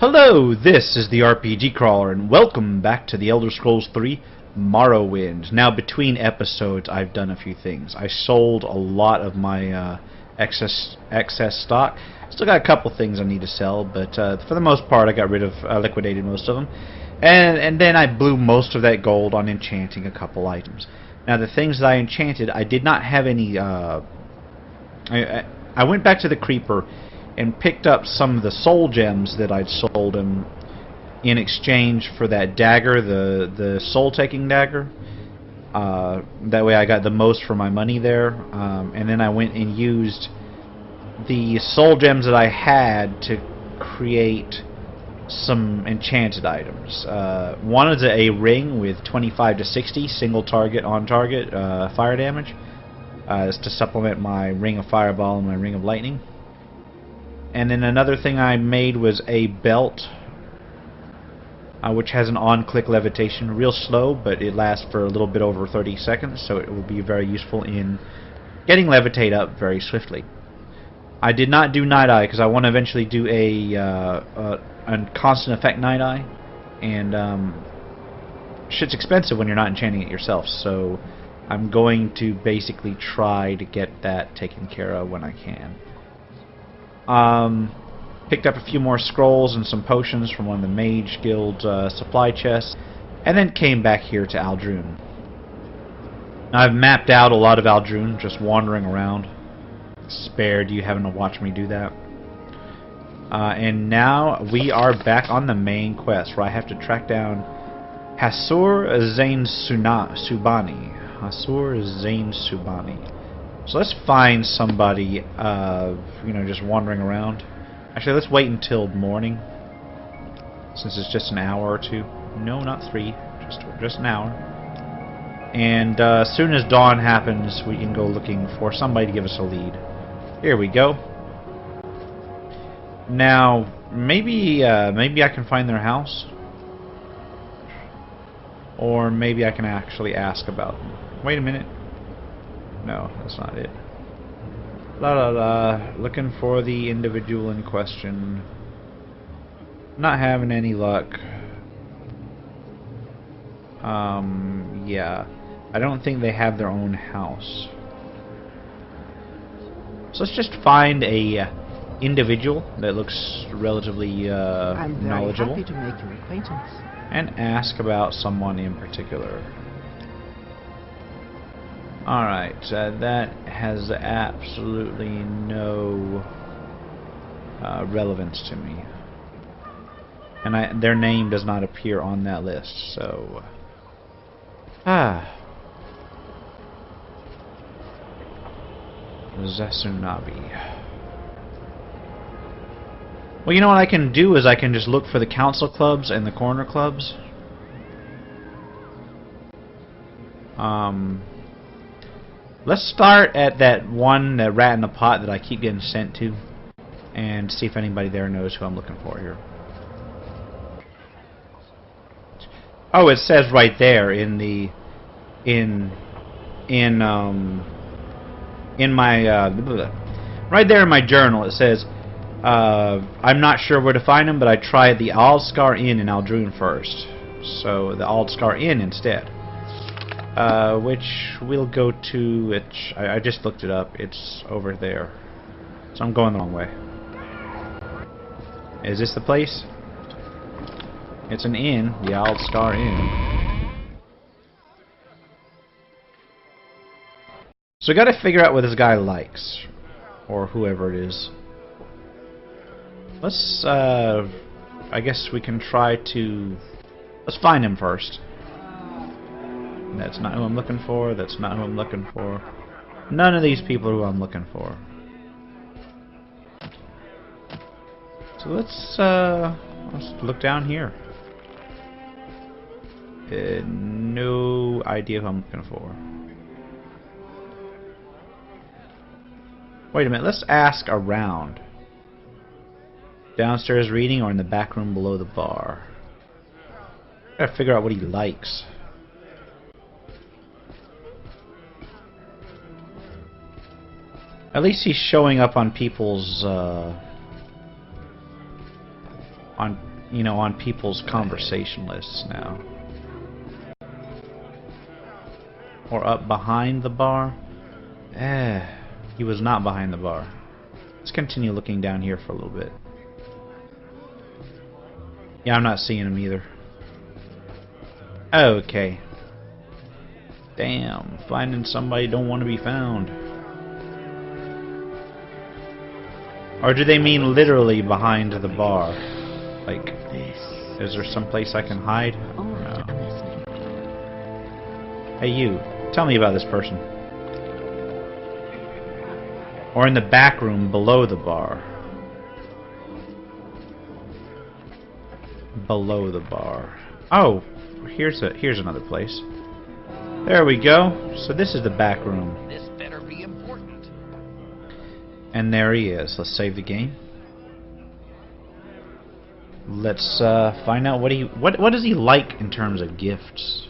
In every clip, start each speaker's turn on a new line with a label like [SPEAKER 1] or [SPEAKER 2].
[SPEAKER 1] Hello, this is the RPG Crawler, and welcome back to the Elder Scrolls 3 Morrowind. Now, between episodes, I've done a few things. I sold a lot of my excess stock. Still got a couple things I need to sell, but for the most part, I got rid of, liquidated most of them. And then I blew most of that gold on enchanting a couple items. Now, the things that I enchanted, I did not have any. I went back to the Creeper and picked up some of the soul gems that I'd sold him in exchange for that dagger, the soul-taking dagger. That way I got the most for my money there. And then I went and used the soul gems that I had to create some enchanted items. One is a ring with 25 to 60 single target on target fire damage. It's to supplement my ring of fireball and my ring of lightning. And then another thing I made was a belt, which has an on-click levitation, real slow, but it lasts for a little bit over 30 seconds, so it will be very useful in getting levitate up very swiftly. I did not do Night Eye because I want to eventually do a constant effect Night Eye, and shit's expensive when you're not enchanting it yourself, so I'm going to basically try to get that taken care of when I can. Picked up a few more scrolls and some potions from one of the Mage Guild supply chests, and then came back here to Aldrune. Now, I've mapped out a lot of Aldrune, just wandering around. Spared you having to watch me do that. And now we are back on the main quest, where I have to track down Hasur Zain Subani. Hasur Zain Subani. So let's find somebody, just wandering around. Actually, let's wait until morning, since it's just an hour or two. No, not 3, just an hour. And as soon as dawn happens, we can go looking for somebody to give us a lead. Here we go. Now, maybe I can find their house, or maybe I can actually ask about them. Wait a minute. No, that's not it. La la la. Looking for the individual in question. Not having any luck. Yeah. I don't think they have their own house. So let's just find a individual that looks relatively knowledgeable.
[SPEAKER 2] I'm very happy to make your acquaintance.
[SPEAKER 1] And ask about someone in particular. Alright, that has absolutely no relevance to me. And their name does not appear on that list, so... Zasunabi. Well, you know what I can do is I can just look for the council clubs and the corner clubs. Let's start at that rat in the pot that I keep getting sent to, and see if anybody there knows who I'm looking for here. Oh, it says right there in my right there in my journal. It says I'm not sure where to find him, but I tried the Aldscar Inn in Aldrune first, so the Aldscar Inn instead. Which we'll go to. I just looked it up. It's over there. So I'm going the wrong way. Is this the place? It's an inn, the Aldscar Inn. So we got to figure out what this guy likes, or whoever it is. Let's. I guess we can try to. Let's find him first. That's not who I'm looking for. That's not who I'm looking for. None of these people are who I'm looking for. So let's look down here. No idea who I'm looking for. Wait a minute. Let's ask around. Downstairs reading or in the back room below the bar. Gotta figure out what he likes. At least he's showing up on people's on, you know, on people's conversation lists now. Or up behind the bar. He was not behind the bar. Let's continue looking down here for a little bit. Yeah, I'm not seeing him either. Okay. Damn, finding somebody don't want to be found. Or do they mean literally behind the bar? Like, is there some place I can hide? No. Hey you, tell me about this person. Or in the back room below the bar. Below the bar. Oh, here's another place. There we go. So this is the back room.
[SPEAKER 2] This better be important.
[SPEAKER 1] And there he is. Let's save the game. Let's find out what does he like in terms of gifts.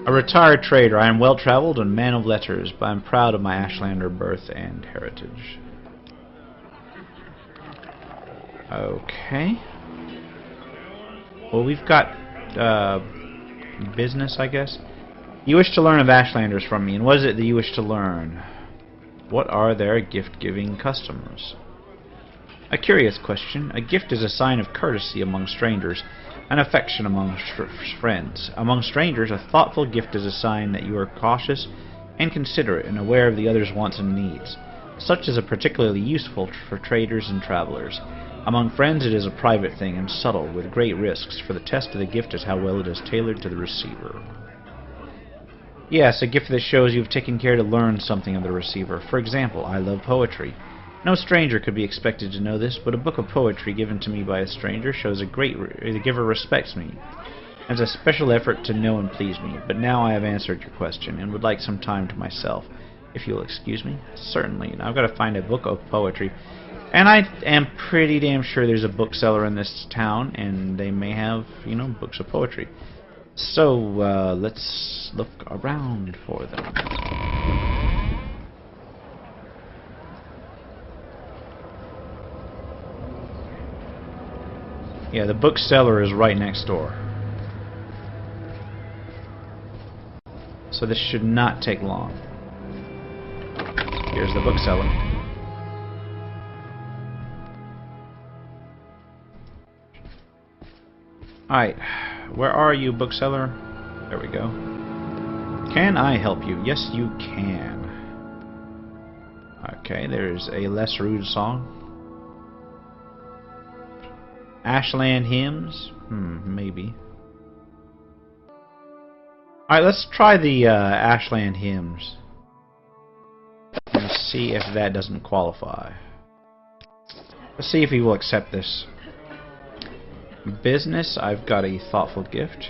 [SPEAKER 1] A retired trader, I am well-traveled and man of letters, but I am proud of my Ashlander birth and heritage. Okay. Well, we've got business, I guess. You wish to learn of Ashlanders from me, and what is it that you wish to learn? What are their gift-giving customs? A curious question. A gift is a sign of courtesy among strangers, and affection among friends. Among strangers, a thoughtful gift is a sign that you are cautious and considerate and aware of the other's wants and needs. Such is a particularly useful for traders and travelers. Among friends, it is a private thing and subtle, with great risks, for the test of the gift is how well it is tailored to the receiver. Yes, a gift that shows you've taken care to learn something of the receiver. For example, I love poetry. No stranger could be expected to know this, but a book of poetry given to me by a stranger shows the giver respects me. It's a special effort to know and please me. But now I have answered your question, and would like some time to myself. If you'll excuse me. Certainly. Now I've got to find a book of poetry. And I am pretty damn sure there's a bookseller in this town, and they may have, you know, books of poetry. So, let's look around for them. Yeah, the bookseller is right next door. So this should not take long. Here's the bookseller. Alright, where are you, bookseller? There we go. Can I help you? Yes, you can. Okay, there's a less rude song. Ashland hymns? Maybe. Alright, let's try the Ashland hymns. And see if that doesn't qualify. Let's see if he will accept this. Business, I've got a thoughtful gift.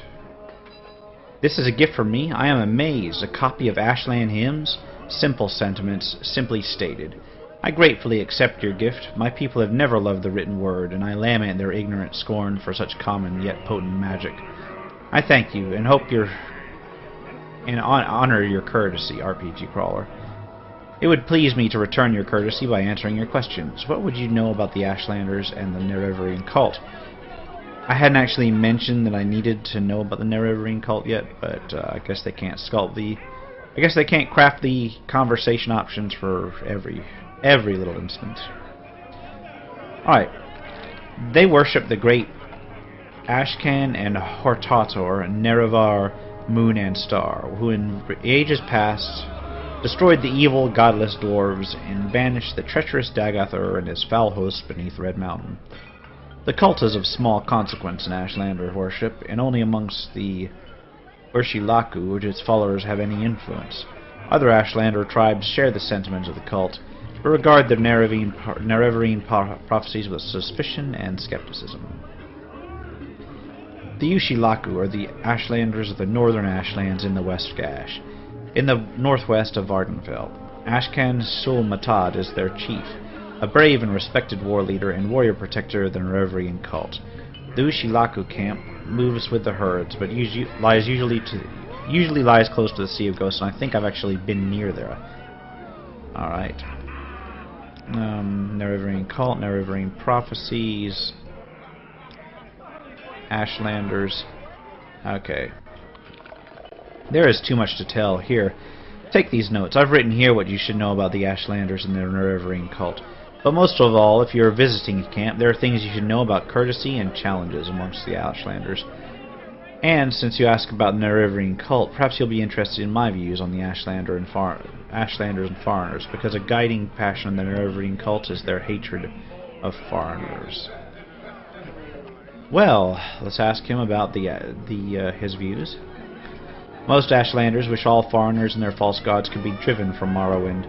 [SPEAKER 1] This is a gift for me. I am amazed. A copy of Ashland hymns? Simple sentiments, simply stated. I gratefully accept your gift. My people have never loved the written word, and I lament their ignorant scorn for such common yet potent magic. I thank you, and hope honor your courtesy, RPG Crawler. It would please me to return your courtesy by answering your questions. What would you know about the Ashlanders and the Nereverian cult? I hadn't actually mentioned that I needed to know about the Nereverian cult yet, but I guess they can't I guess they can't craft the conversation options for every little instance. Alright. They worship the great Ashcan and Hortator, Nerevar, Moon and Star, who in ages past destroyed the evil, godless dwarves and banished the treacherous Daggerfall and his foul hosts beneath Red Mountain. The cult is of small consequence in Ashlander worship, and only amongst the Urshilaku would its followers have any influence. Other Ashlander tribes share the sentiments of the cult, but regard the Nereverian prophecies with suspicion and skepticism. The Ushilaku are the Ashlanders of the northern Ashlands in the West Gash, in the northwest of Vardenfell. Ashkan Sul-Matad is their chief, a brave and respected war leader and warrior protector of the Nereverian cult. The Ushilaku camp moves with the herds, but usually lies close to the Sea of Ghosts, and I think I've actually been near there. Alright. Nerevarine Cult, Nerevarine Prophecies, Ashlanders. Okay. There is too much to tell. Here, take these notes. I've written here what you should know about the Ashlanders and their Nerevarine Cult. But most of all, if you're visiting a camp, there are things you should know about courtesy and challenges amongst the Ashlanders. And since you ask about the Nerevarine Cult, perhaps you'll be interested in my views on the Ashlanders and foreigners, because a guiding passion of the Nerevarine Cult is their hatred of foreigners. Well, let's ask him about his views. Most Ashlanders wish all foreigners and their false gods could be driven from Morrowind.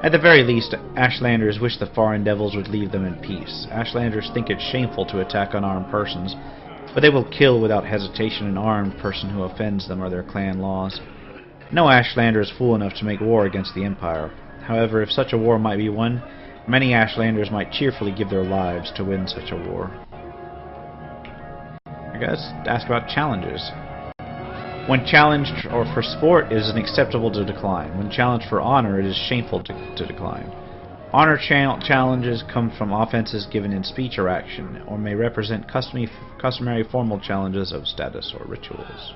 [SPEAKER 1] At the very least, Ashlanders wish the foreign devils would leave them in peace. Ashlanders think it shameful to attack unarmed persons, but they will kill without hesitation an armed person who offends them or their clan laws. No Ashlander is fool enough to make war against the Empire. However, if such a war might be won, many Ashlanders might cheerfully give their lives to win such a war. I guess ask about challenges. When challenged or for sport, it is acceptable to decline. When challenged for honor, it is shameful to decline. Honor challenges come from offenses given in speech or action, or may represent customary formal challenges of status or rituals.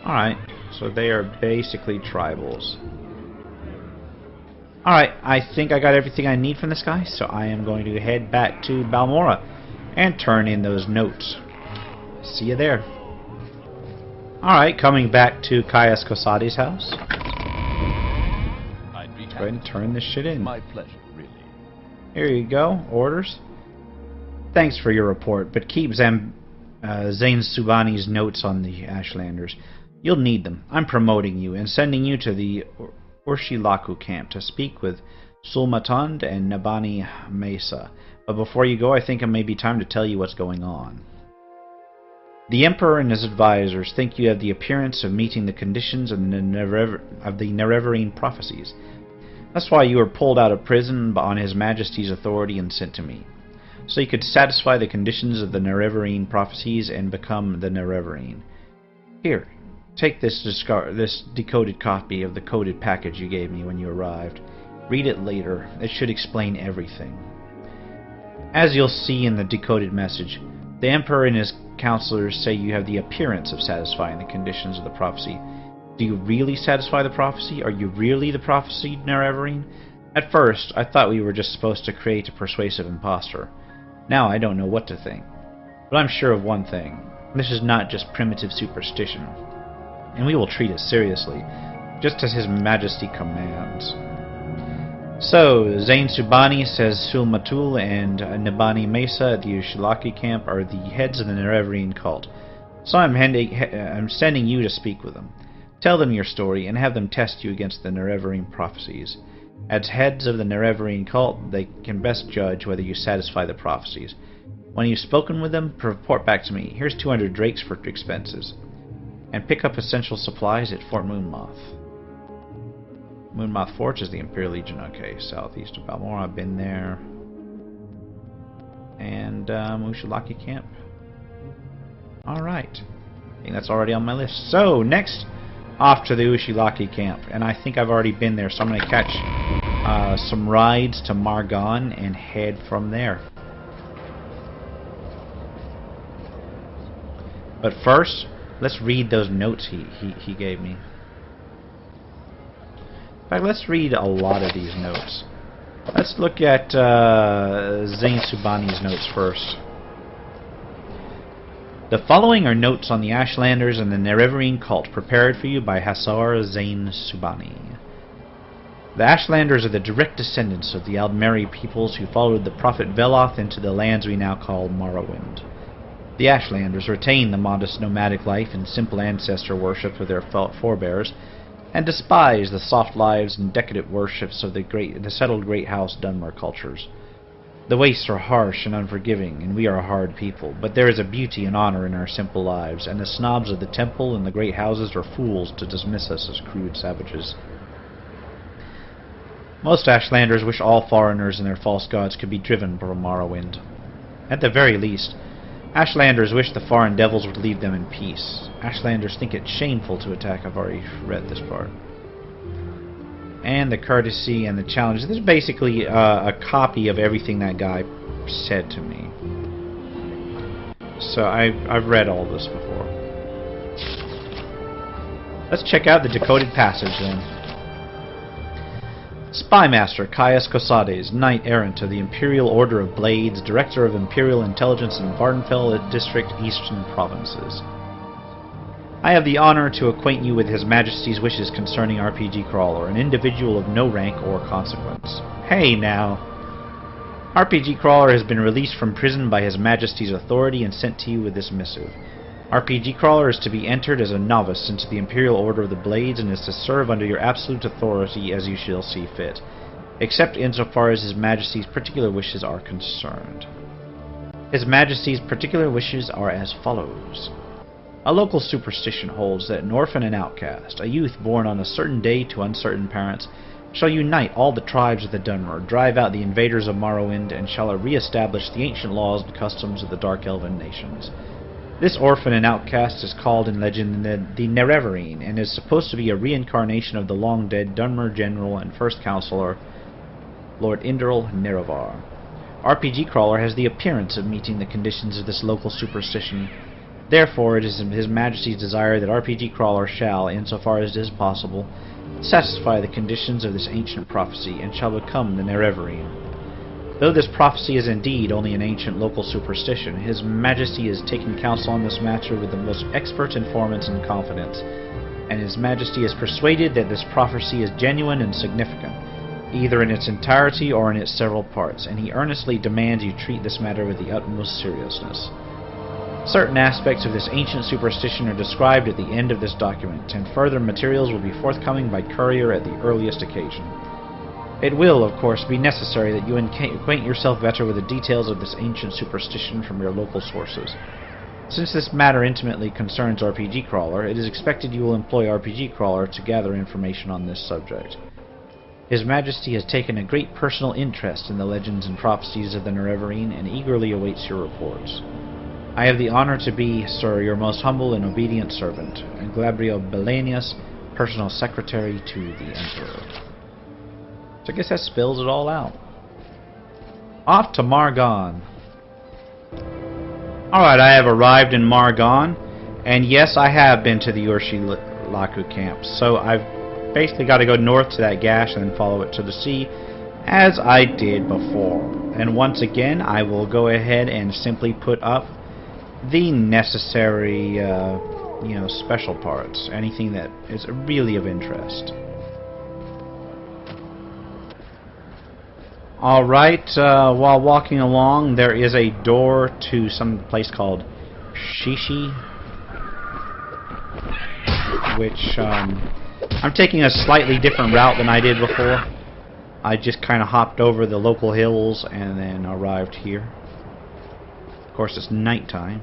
[SPEAKER 1] Alright, so they are basically tribals. Alright, I think I got everything I need from this guy, so I am going to head back to Balmora and turn in those notes. See you there. Alright, coming back to Caius Cosati's house.
[SPEAKER 2] I'd be
[SPEAKER 1] Go ahead and turn this shit in.
[SPEAKER 2] My pleasure, really.
[SPEAKER 1] Here you go, orders. Thanks for your report, but keep Zane Subani's notes on the Ashlanders. You'll need them. I'm promoting you and sending you to the Urshilaku camp to speak with Sulmatund and Nabani Mesa. But before you go, I think it may be time to tell you what's going on. The Emperor and his advisors think you have the appearance of meeting the conditions of the Nerevarine prophecies. That's why you were pulled out of prison on His Majesty's authority and sent to me, so you could satisfy the conditions of the Nerevarine prophecies and become the Nerevarine. Here, take this decoded copy of the coded package you gave me when you arrived. Read it later. It should explain everything. As you'll see in the decoded message, the Emperor and his counselors say you have the appearance of satisfying the conditions of the prophecy. Do you really satisfy the prophecy? Are you really the prophesied Nerevarine? At first, I thought we were just supposed to create a persuasive impostor. Now I don't know what to think. But I'm sure of one thing. This is not just primitive superstition. And we will treat it seriously, just as His Majesty commands. So, Zane Subani says Sulmatul and Nabani Mesa at the Ushilaki camp are the heads of the Nerevarine cult. So I'm sending you to speak with them. Tell them your story and have them test you against the Nerevarine prophecies. As heads of the Nerevarine cult, they can best judge whether you satisfy the prophecies. When you've spoken with them, report back to me. Here's 200 drakes for expenses. And pick up essential supplies at Fort Moonmoth. Moonmoth Forge is the Imperial Legion. Okay, southeast of Balmora. I've been there. And Ushilaki camp. Alright. I think that's already on my list. So, next, off to the Ushilaki camp. And I think I've already been there, so I'm going to catch some rides to Margon and head from there. But first, let's read those notes he gave me. In fact, let's read a lot of these notes. Let's look at Zane Subani's notes first. The following are notes on the Ashlanders and the Nerevarine cult prepared for you by Hassar Zane Subani. The Ashlanders are the direct descendants of the Aldmeri peoples who followed the prophet Veloth into the lands we now call Morrowind. The Ashlanders retain the modest nomadic life and simple ancestor worship of their forebears, and despise the soft lives and decadent worships of the settled Great House Dunmer cultures. The wastes are harsh and unforgiving, and we are a hard people, but there is a beauty and honor in our simple lives, and the snobs of the temple and the great houses are fools to dismiss us as crude savages. Most Ashlanders wish all foreigners and their false gods could be driven from Morrowind. At the very least, Ashlanders wish the foreign devils would leave them in peace. Ashlanders think it shameful to attack. I've already read this part. and the courtesy and the challenge. This is basically a copy of everything that guy said to me. So I've read all this before. Let's check out the decoded passage then. Spymaster Caius Cosades, Knight Errant of the Imperial Order of Blades, Director of Imperial Intelligence in Vardenfell District, Eastern Provinces. I have the honor to acquaint you with His Majesty's wishes concerning RPG Crawler, an individual of no rank or consequence. Hey now! RPG Crawler has been released from prison by His Majesty's authority and sent to you with this missive. RPG Crawler is to be entered as a novice into the Imperial Order of the Blades and is to serve under your absolute authority as you shall see fit, except insofar as His Majesty's particular wishes are concerned. His Majesty's particular wishes are as follows. A local superstition holds that an orphan and outcast, a youth born on a certain day to uncertain parents, shall unite all the tribes of the Dunmer, drive out the invaders of Morrowind, and shall re-establish the ancient laws and customs of the Dark Elven nations. This orphan and outcast is called in legend the Nerevarine, and is supposed to be a reincarnation of the long-dead Dunmer General and First Counselor, Lord Inderil Nerevar. RPG Crawler has the appearance of meeting the conditions of this local superstition. Therefore, it is His Majesty's desire that RPG Crawler shall, insofar as it is possible, satisfy the conditions of this ancient prophecy, and shall become the Nerevarine. Though this prophecy is indeed only an ancient local superstition, His Majesty has taken counsel on this matter with the most expert informants in confidence, and His Majesty is persuaded that this prophecy is genuine and significant, either in its entirety or in its several parts, and he earnestly demands you treat this matter with the utmost seriousness. Certain aspects of this ancient superstition are described at the end of this document, and further materials will be forthcoming by courier at the earliest occasion. It will, of course, be necessary that you acquaint yourself better with the details of this ancient superstition from your local sources. Since this matter intimately concerns RPG Crawler, it is expected you will employ RPG Crawler to gather information on this subject. His Majesty has taken a great personal interest in the legends and prophecies of the Nerevarine, and eagerly awaits your reports. I have the honor to be, sir, your most humble and obedient servant, and Gabriel Belanius, personal secretary to the Emperor. So I guess that spells it all out. Off to Margon. Alright, I have arrived in Margon, and yes, I have been to the Urshilaku camp, so I've basically got to go north to that gash and then follow it to the sea, as I did before. And once again, I will go ahead and simply put up the necessary, special parts, anything that is really of interest. Alright, while walking along, there is a door to some place called Shishi, which, I'm taking a slightly different route than I did before. I just kind of hopped over the local hills and then arrived here. Of course, it's nighttime,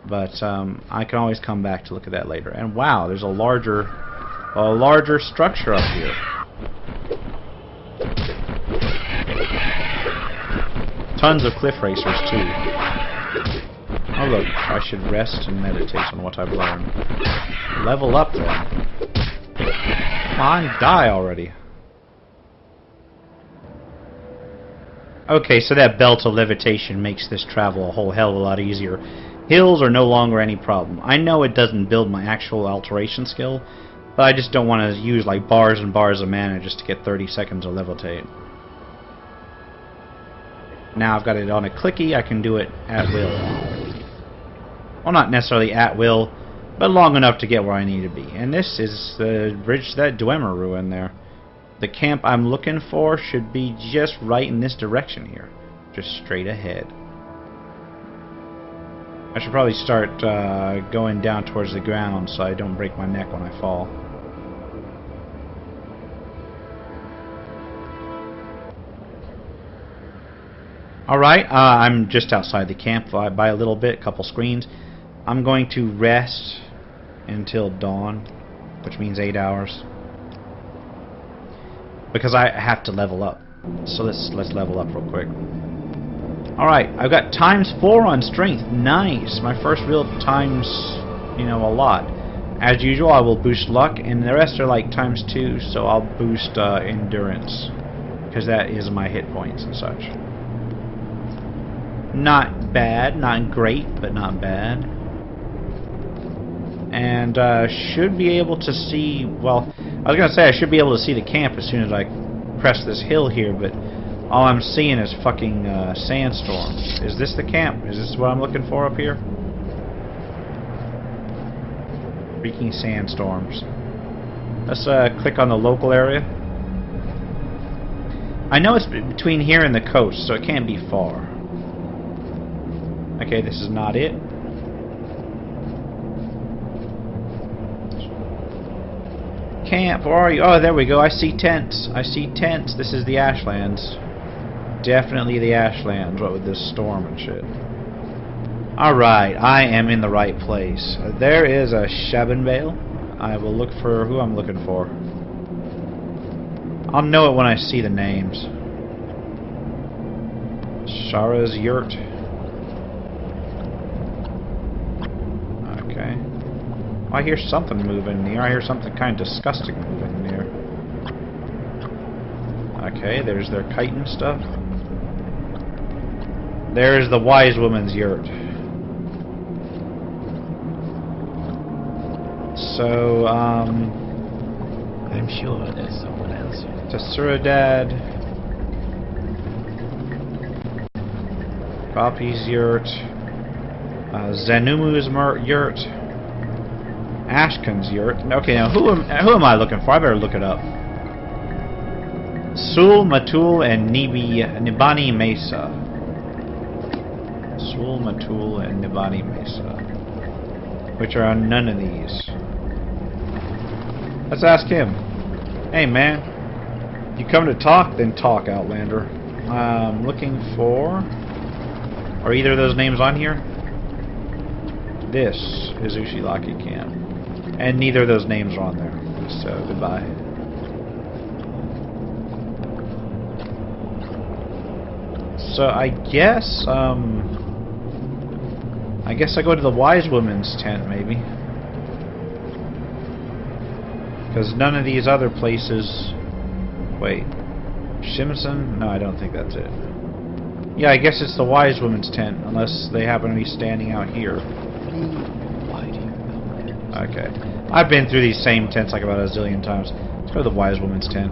[SPEAKER 1] but I can always come back to look at that later. And wow, there's a larger structure up here. Tons of cliff racers too. Oh look, I should rest and meditate on what I've learned. Level up then. Come on, die already. Okay, so that belt of levitation makes this travel a whole hell of a lot easier. Hills are no longer any problem. I know it doesn't build my actual alteration skill, but I just don't want to use like bars and bars of mana just to get 30 seconds of levitate. Now I've got it on a clicky, I can do it at will. Well, not necessarily at will, but long enough to get where I need to be. And this is the bridge to that Dwemer ruin there. The camp I'm looking for should be just right in this direction here. Just straight ahead. I should probably start going down towards the ground so I don't break my neck when I fall. Alright, I'm just outside the camp by a little bit, a couple screens. I'm going to rest until dawn, which means 8 hours. Because I have to level up. So let's level up real quick. Alright, I've got ×4 on strength. Nice! My first real times, a lot. As usual, I will boost luck, and the rest are like ×2, so I'll boost endurance, because that is my hit points and such. Not bad, not great, but not bad. And should be able to see, well, I was going to say I should be able to see the camp as soon as I press this hill here, but all I'm seeing is fucking sandstorms. Is this the camp? Is this what I'm looking for up here? Freaking sandstorms. Let's click on the local area. I know it's between here and the coast, so it can't be far. Okay, this is not it. Camp, where are you? Oh, there we go. I see tents. I see tents. This is the Ashlands. Definitely the Ashlands, what with this storm and shit. Alright, I am in the right place. There is a Shabanvale. I will look for who I'm looking for. I'll know it when I see the names. Shara's Yurt. Okay. I hear something moving near. I hear something kind of disgusting moving near. Okay, there's their kite and stuff. There's the wise woman's yurt. So,
[SPEAKER 2] I'm sure there's someone else here.
[SPEAKER 1] Tasuradad. Papi's yurt. Zanumu's yurt. Ashken's yurt. Okay, now who am I looking for? I better look it up. Sul, Matul, and Nibani Mesa. Sul, Matul, and Nibani Mesa. Which are on none of these. Let's ask him. Hey man, you come to talk? Then talk, Outlander. I'm looking for... Are either of those names on here? This is Ushilaki Camp. And neither of those names are on there. So, goodbye. So, I guess I go to the wise woman's tent, maybe. Because none of these other places... Wait. Shimson? No, I don't think that's it. Yeah, I guess it's the wise woman's tent, unless they happen to be standing out here.
[SPEAKER 2] Why do you know that?
[SPEAKER 1] Okay. I've been through these same tents like about a zillion times. Let's go to the wise woman's tent.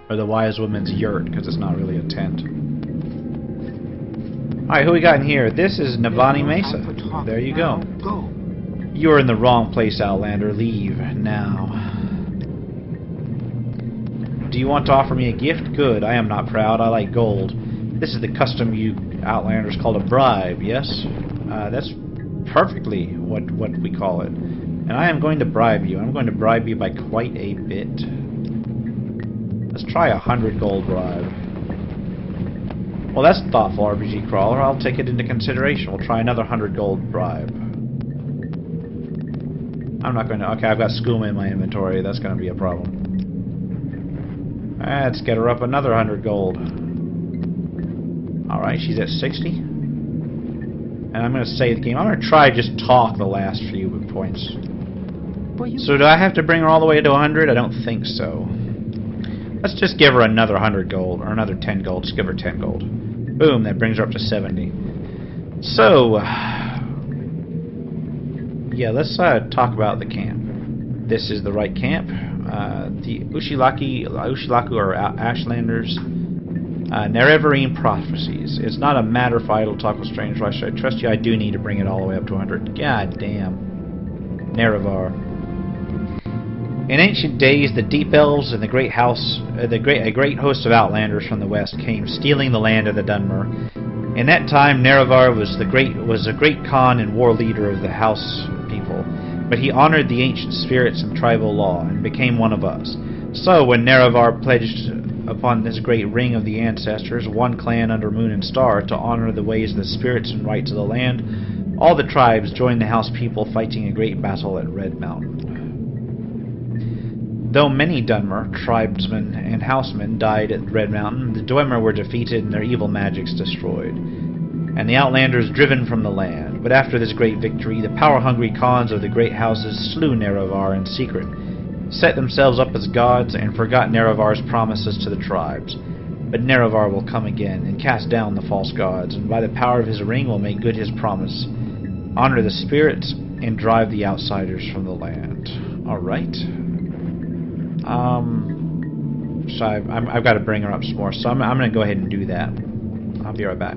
[SPEAKER 1] Or the wise woman's yurt, because it's not really a tent. Alright, who we got in here? This is Navani Mesa. There you go.
[SPEAKER 2] Go.
[SPEAKER 1] You're in the wrong place, Outlander. Leave now. Do you want to offer me a gift? Good. I am not proud. I like gold. This is the custom you Outlanders call a bribe, yes? That's perfectly what we call it. And I am going to bribe you. I'm going to bribe you by quite a bit. Let's try 100 gold bribe. Well, that's a thoughtful RPG crawler. I'll take it into consideration. We'll try another 100 gold bribe. I'm not going to... Okay, I've got skooma in my inventory. That's going to be a problem. Let's get her up another 100 gold. Alright, she's at 60. And I'm going to save the game. I'm going to try just talk the last few points. So do I have to bring her all the way to 100? I don't think so. Let's just give her another 100 gold, or another 10 gold. Just give her 10 gold. Boom, that brings her up to 70. So, yeah, let's talk about the camp. This is the right camp. The Ushilaku or Ashlanders. Nerevarine prophecies. It's not a matter for idle talk with strangers. Why should I trust you? I do need to bring it all the way up to 100. God damn. Nerevar. In ancient days, the deep elves and a great host of outlanders from the west came stealing the land of the Dunmer. In that time, Nerevar was a great Khan and war leader of the house people, but he honored the ancient spirits and tribal law and became one of us. So, when Nerevar pledged upon this great ring of the ancestors, one clan under Moon and Star, to honor the ways of the spirits and rights of the land, all the tribes joined the house people, fighting a great battle at Red Mountain. Though many Dunmer, tribesmen, and housemen died at Red Mountain, the Dwemer were defeated and their evil magics destroyed. and the Outlanders driven from the land. But after this great victory, the power-hungry Khans of the great houses slew Nerevar in secret, set themselves up as gods, and forgot Nerevar's promises to the tribes. But Nerevar will come again and cast down the false gods, and by the power of his ring will make good his promise, honor the spirits, and drive the outsiders from the land. Alright. So I've got to bring her up some more, so I'm going to go ahead and do that. I'll be right back.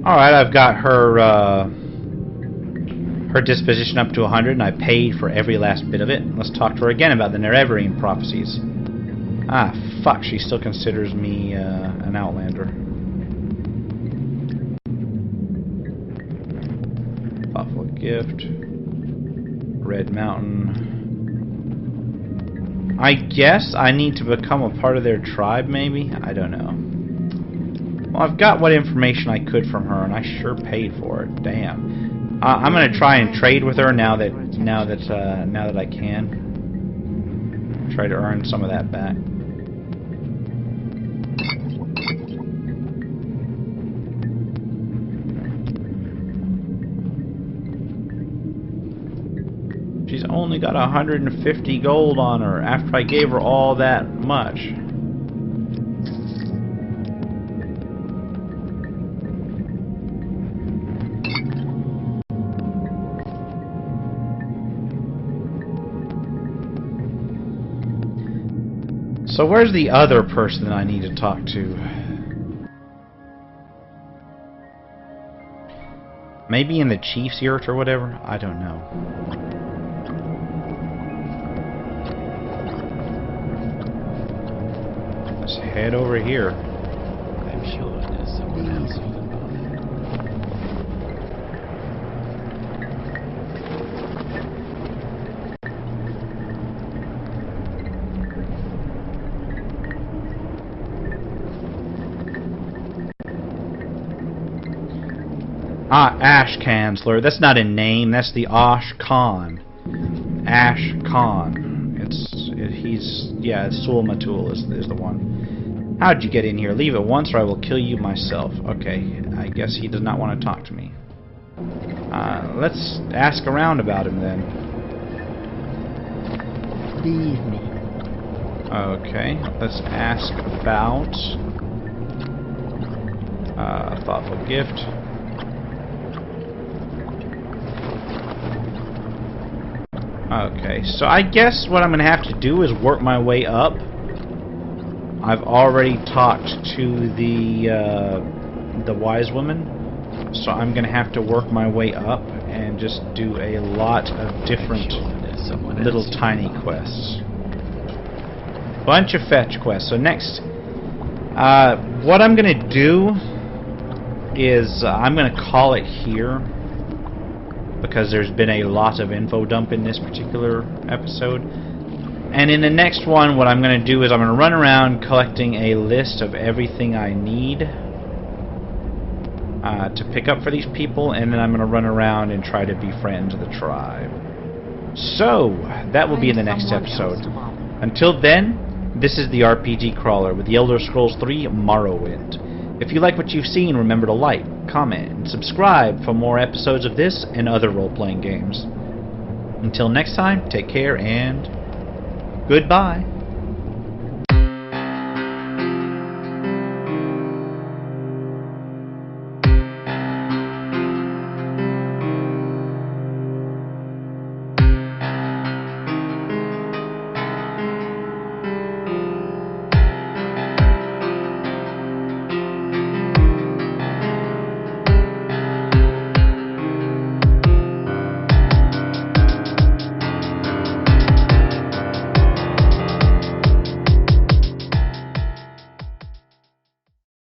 [SPEAKER 1] Alright, I've got her her disposition up to 100, and I paid for every last bit of it. Let's talk to her again about the Nerevarine prophecies. Ah, fuck, she still considers me an Outlander. Thoughtful gift. Red Mountain. I guess I need to become a part of their tribe, maybe? I don't know. Well, I've got what information I could from her, and I sure paid for it. Damn. I'm gonna try and trade with her now that I can. Try to earn some of that back. She's only got 150 gold on her after I gave her all that much. So where's the other person that I need to talk to? Maybe in the Chief's yurt or whatever? I don't know. Let's head over here.
[SPEAKER 2] I'm sure there's someone else who can buy.
[SPEAKER 1] Ah, Ash Kansler. That's not a name. That's the Osh Khan. Ash Khan. Yeah, Sulmatul is the one. How'd you get in here? Leave at once or I will kill you myself. Okay, I guess he does not want to talk to me. Let's ask around about him then.
[SPEAKER 2] Leave me.
[SPEAKER 1] Okay, let's ask about thoughtful gift. Okay, so I guess what I'm going to have to do is work my way up. I've already talked to the wise woman, so I'm going to have to work my way up and just do a lot of different little tiny quests. Bunch of fetch quests. So next, what I'm going to do is I'm going to call it here, because there's been a lot of info dump in this particular episode. And in the next one, what I'm going to do is I'm going to run around collecting a list of everything I need to pick up for these people, and then I'm going to run around and try to befriend the tribe. So, that will be in the next episode. Until then, this is the RPG Crawler with the Elder Scrolls 3 Morrowind. If you like what you've seen, remember to like, comment, and subscribe for more episodes of this and other role-playing games. Until next time, take care and goodbye.